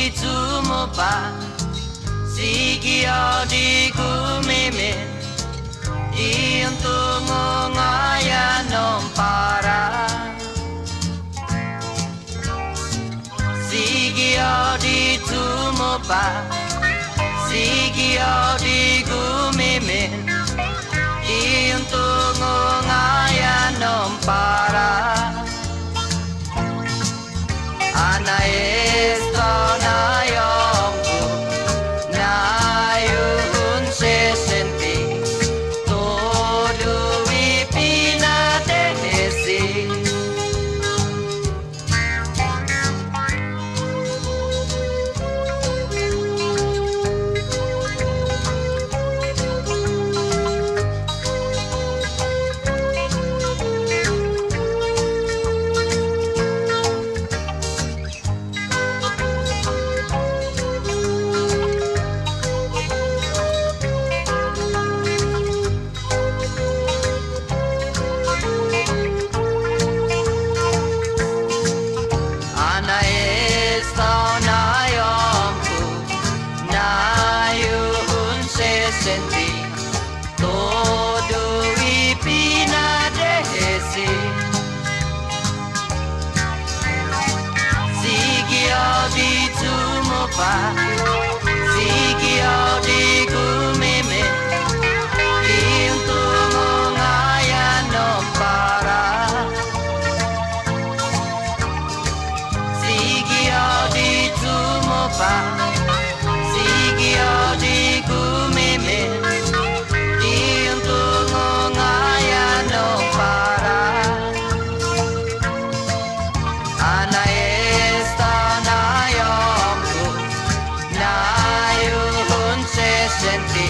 di tumapa, sige di gumimin, iyong tungungayan ng para. Sige di tumapa, sige di gumimin, iyong tungungayan ng para. Ana esto na yongku na yun se senti todo ipinatesi. Todo ipinadesi. Sige di tumapa, sige di gumimin, iyong tungungayan ng para. Sige di tumapa, sige di gumimin, iyong tungungayan ng para. Ana esta na yongku na yun se senti